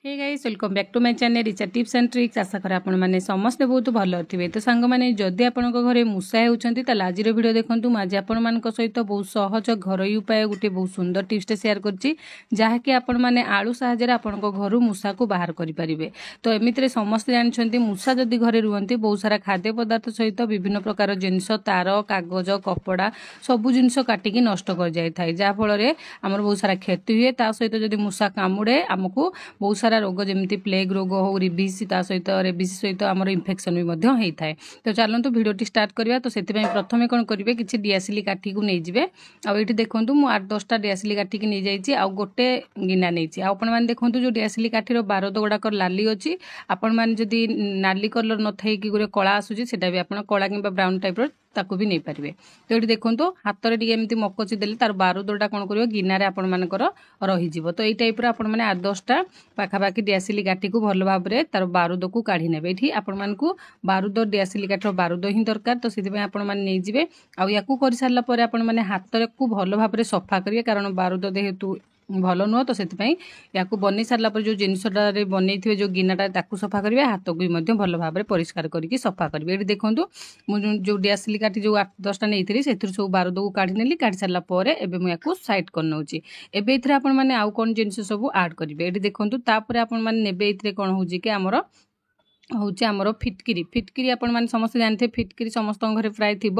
Hey guys welcome back to my channel Richa tips and tricks. आशा करा आपण माने समस्त बहुत भल थे। तो सांग मैंने जदि आपण घरे मूषा होती आज वीडियो देखूँ आज आपण सहित बहुत सहज घरोई उपाय गोटे बहुत सुंदर टिप्स शेयर करछि जहाँकि आपण माने आलू साहाय्य आपण घर मूषा को बाहर करें। तो एमती समस्ते जानते मूषा जदि घरे रुहति बहुत सारा खाद्य पदार्थ सहित विभिन्न प्रकार जिनस तार कागज कपड़ा सबू जिनस काटिकी नष्ट कर जाए जहाँफल आमर बहुत सारा क्षति हुए। ता सहित जदि मूषा कामुड़े आमको बहुत सारा रोग जमी प्लेग रोग हो रेबिस सहित रेबिस सहित आम इनफेक्शन भी होता है। तो चलते भिडियोटी स्टार्ट करवा। तो से प्रथम कौन करेंगे कि डियासिली काठी को नहीं जाए। आठ देखूँ मु 8-10टा डियासिली काठी की नहीं जाइए आ गोटे गिना नहीं आपने देखूँ जो डियासिली काठीर बारद गुड़ाक लाली अच्छी आपण मैंने जदि नाली कलर न थी गोटे कला आसूसी भी आप कला कि ब्राउन टाइप ताकू भी नहीं पारे। तो ये देखो हाथ में टी मकची देले तार बारुदटा कौन कर गिनारे आपण मानकर रही। तो यही टाइप आप 8-10टा पाखापाखि डियासिली काठी को भल भाव में तार बारुद को काढ़ी ने ये आपण मानकू बारुद डियासिली काठर बारुद ही दरकार। तो से आपण मैंने नहीं जाए आउ कर सारापर आपण मैंने हाथ को भल भाव में सफा करेंगे कारण बारुद जेहेतु भल नुह। तो से बन सारापर जो जिनसटा बनई जो गिनाटा सफा करेंगे हाथ को भी भल भाव में परिष्कार करके सफा करेंगे। ये देखूँ मुझे जो डियासिली काठी जो 8-10टा नहीं थी से सब बारुद को काढ़ी नेली काढ़ी सारापर एवं मुझे सैड कर नौची। एवं ये आपण मैंने आउ कौन जिन सब आड करेंगे। ये देखूँ तापर आपण मैंने ने ये कौन हो आमर हूँ आमर फिटकिरी फिटकिरी आपण मैंने समस्त जानते फिटकिरी समस्त घरे प्राय थी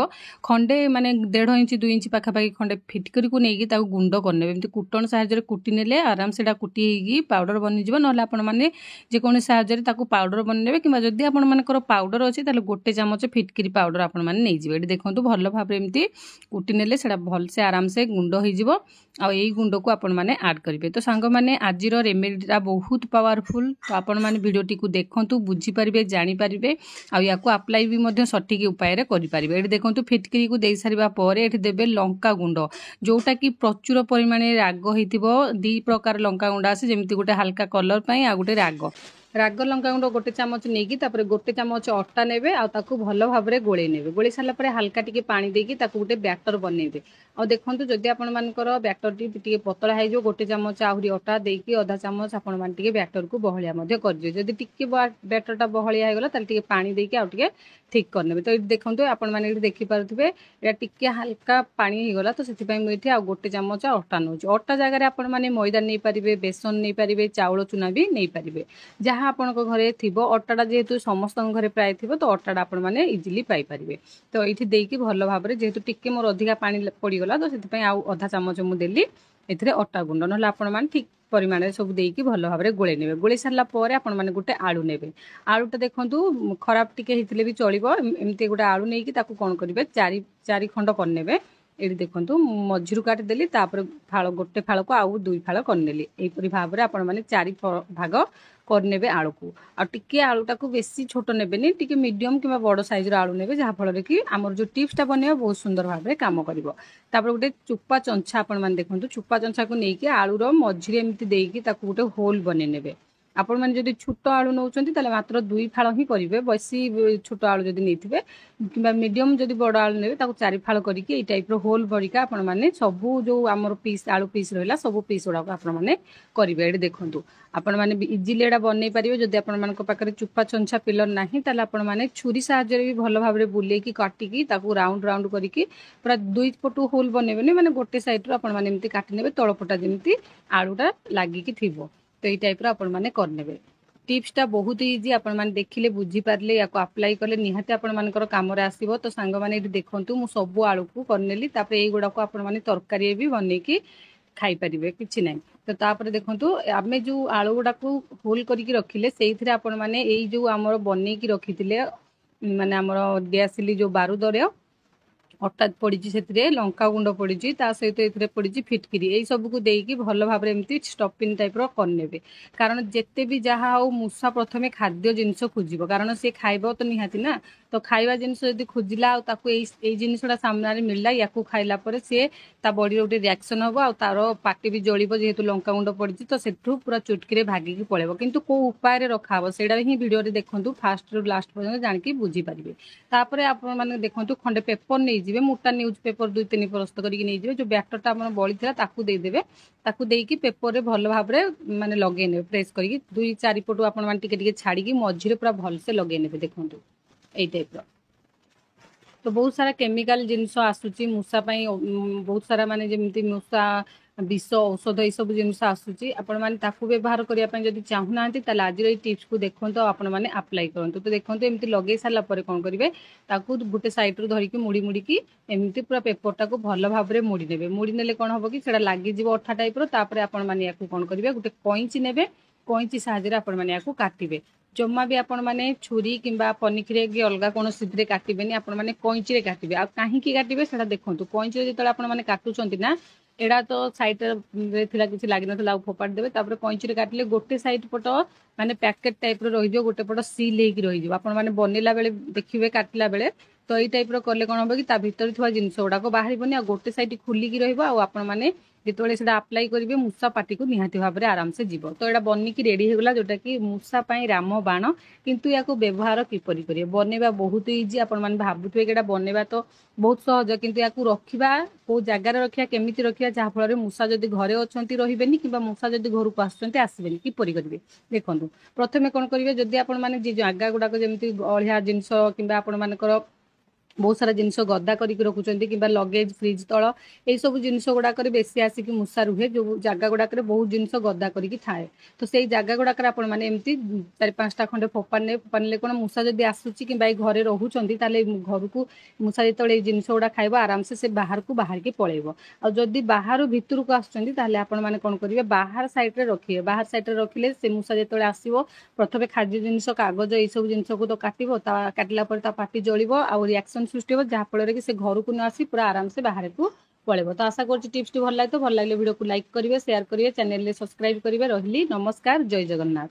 खंडे माने 1.5 इंच 2 इंच पाखापाखि खंडे फिटकिरी को लेकिन गुंड करने एमती कुटन साहाय्य कुटी नेले आराम से कुटी पाउडर बनीज ना आपण मैंने जेकोसी साहाय्य पाउडर बनने कि जदि आपण मानकर पाउडर अच्छे ताले गोटे चामच फिटकिरी पाउडर आपण मैंने नहीं जाए। देखो भल भाव एमती कुटी नेले सेटा भल से आराम से गुंड हो आई गुंड को आपण मैंने ऐड करेंगे। तो सांग मैंने आज रेमेडीटा बहुत पावरफुल। तो आपण मैंने वीडियोटी को देखूँ बुझी पारे जानीपारे या आप्लाई भी सठिक उपाय करें। ये देखो फिटकिरी को दे सारा पर ये देवे लंका गुंड जोटा कि प्रचुर परिमाण राग हो 2 प्रकार लंका गुंड आसे जमी गोटे हाल्का कलर पर आ गोटे राग लंका गुंड गोटे चामच नहीं गोटे चामच अटा ने भल भाव में गोले ने गोले सारापर हाल्का टी पानी देकी गोटे बैटर बनइबे। आ देखो जदि आपण मानकर बैटर टी पतला हो गोटे चामच आहरी अटा देकी अधा चामच आपण मैंने बैटर को बहलिया कर जदि टी बैटरटा बहलिया हो गला टी पानी देकी आउ टे ठीक करने। तो ये देखो आपण मैंने देखिपे या टी हाल्का पानी हो गला। तो से मुझे आउ गोटे चामच अटा नौ अटा जगह आपण मैंने मैदा नहीं पारे बेसन नहीं पारे चाउल चूना भी नहीं पारे जहाँ आपण घरे थी अटाटा जेहेतु समस्त घरे प्राय थी तो अटाटा आपण मैंने इजिली पाइपर। तो ये देकी भल भाव में जेहेतु टिके मोर अधिका पानी पड़गला तो से आधा चामच मुझे एथिरे अटा गुंड ना आपण मैंने ठीक परिमाण सब देकी भल भाव में गोले ने गोले सारापर आपण मैंने गोटे आलू ने आलूटा देखूँ खराब टिके होते भी चलो एमती गोटे आलू नहीं कौन करेंगे 4 खंड करने। ये देखो मझीरू काटिदेली फाड़ गोटे फाड़ को आउ 2 फाड़ करनेली यहीपरी भाव में आपण मैंने 4 भाग करने आलू को आटे आलूटा को बेसी छोट ने टी मीडियम कि बड़ साइज आलू ने जहाँफल कि आमर जो टिप्सटा बन बहुत सुंदर भाव में कम कर। गोटे चुप्पा चंछा आपण मैंने देखो चुप्पा चंछा को लेकिन आलूर मझीरे एमती देकी गोटे होल बन आपण मैंने जदि छोट आलू नौ मात्र 2 फाड़ ही करेंगे बेसी छोट आलू जदि नहीं कि मीडियम जदि बड़ आलू ने 4 फाड़ करके टाइप होल भरिका आपण मैंने सबू जो आमर पीस आलू पीस रहा सब पीस गुड़ाक आपण मैंने करेंगे। ये देखो आपण मैंने इजिली एटा बनई पारे जदि आपण मान पाखे चुप्पा चंछा पिलर ना आपण मैंने छुरी साहाय्य भी भल भाव में बुलेकी काटिकी राउंड राउंड करके पूरा 2 पटू होल बनइबेनी माने गोटे साइड आपण मैंने एमती काटि नेबे तळपटा जमी आलूटा लागिकी थिबो। तो ये टाइप आपण मैंने करने टिप्सटा बहुत इजी आपण मैंने देखिले बुझी पारे या अप्लाई कले निहाती आपण मानकर काम आसो। तो सांग मैंने देखूँ मु सबू आलू को करनेली यही गुड़ाक आपण मैंने तरकारी भी बनईकी खाई पारे कि ना। तो तापर देखो आम जो आलू गुड़ाक होल करके रखिले से आपण मैंने यही जो आमर बनईकी रखी माने आमर डियासिली जो बारूदर अटा पड़ी से लंका गुंड पड़ी सहित ये पड़ी फिटकिरी यही सब को देकी भल भाव में एमती स्टफिंग टाइप करने कारण जिते भी जहाँ हो मूषा प्रथम खाद्य जिनस खोज कारण सी खाइब तो निहाती ना। तो खाଇବା जिनस जब खोजिला जिनसा सामने मिलला या खाइला सी बॉडी गोटे रिएक्शन हम आ तार पार्टी भी जलिब जेहेतु लंका गुंड पड़ी तो सेठू पूरा चुटकी भागिकी पड़ेब किंतु को उपाय रखा से ही वीडियो देखूँ फास्ट रु लास्ट पर्यटन जानिकी बुझीपारे। तापर आप देखो खंडे पेपर नहीं ନେଇଯିବେ मोटा न्यूज पेपर 2-3 परस्त करके नहीं जो बैटरटा आप बड़ी ताकू देदेवे ताकू देकी पेपर रे भल भाव माने लगे ने प्रेस करके 2-4 पटू आपण माने टिके छाड़ी मझिरे पूरा भलसे लगे ने देखंतु एई टाइप रो। तो बहुत सारा केमिकल जिनस आसूची मूषा बहुत सारा माने जेमती मूषा विष औषध ये सब जिनस आसूची आपण माने ताकू व्यवहार करिया पय जदी चाहू नांती ताले आज रे टिप्स को देखंतो आपण माने अप्लाई करंतो। तो देखंतो एमती लगे साला परे कोन करिवे ताकू गुटे साइड रो धरि के मुड़ी मुड़ी की एमती पूरा पेपर टाको भल भाव रे मुड़ी नेबे। मुड़ी नेले कोन हबो कि सेडा लागि जीवो अठा टाइप रो तापरे आपण माने याकू कोन करिवे गुटे कोइंची नेबे कोइंची साहाय्य आपण माने याकू काटिबे। जम्मा भी आपण माने छुरी किंबा पनिकिरे कि अलगा कोन सिद्धरे काटिबेनी आपण माने कोइंची रे काटिबे। आ काहे की काटिबे सेडा देखंतु कोइंची रे जेतले आपण माने काटुचंती ना एडा तो साइड रे थिला किछि लागि नथला फोपाड़ देबे तापर कोइंची रे काटले गोटे साइड पट माने पैकेट टाइप रो रहि जो गोटे पट सील हेकी रहि जो आपण माने बनेला बेले देखिबे काटला बेले तो एई टाइप रो करले कोन होबो कि ता भीतर थिवा जिंस गुडा को बाहरिबोनी आ गोटे साइड खुली की रहइबो आ आपण माने जेतोले सेडा अप्लाई करिवे मूषा पाटी को निहाती भाव रे आराम से जीवो। तो एडा बन्नी की रेडी हेगला जोटा कि मूषा पई राम बाण किंतु याको व्यवहार किपरि करिवे बनेबा बहुत इजी। आपण माने भाबुथुवे कि एडा बनेबा तो बहुत सहज किंतु याको रखिबा को जगह रे रखिया केमिति रखिया जा फल रे मूषा जदी घरे अछंती रहिबेनी किबा मूषा जदी घर को आसचंती आसीबेनी किपरि करिवे देखंतु। प्रथमे कोन करिवे जदी आपण माने जे जगह गुडा को जेमिति अळिया जिंस किबा आपण मानकर बहुत सारा जिनस गदा करके रखुचंती किबा लगेज फ्रिज तल ए सब जिनस गुडा करे बेसी आसिक मूषा रुहे जो जगह गुडा करे बहुत जिनस गदा करके थाए। तो सेई जगह गुडा करे आपण माने एम्ति 4-5टा खंडे फोपाने कोन मूषा जदी आसुची किबा घरे रहुचंती ताले घर को मूषा जेतले जिनस गुडा खाइबो आराम से बाहर के पळेबो। आ जदी बाहर भीतर को आसुचंती ताले आपण माने कोन करिवे बाहर साइड रे रखिए। बाहर साइड रे रखिले से मूषा जेतले आसीबो प्रथमे खाद्य जिनस कागज ए सब जिनस को तो काटिबो ता काटला पर ता पाटी जळिबो आ रिएक्शन सृष्टि हो जहाँ फल कि से घर को न आसी पूरा आराम से बाहर को पड़ेबो। तो आशा कर टिप्स टी भल लगे तो भल लगे वीडियो को लाइक करेंगे शेयर करेंगे चैनल सब्सक्राइब करेंगे। रही नमस्कार जय जगन्नाथ।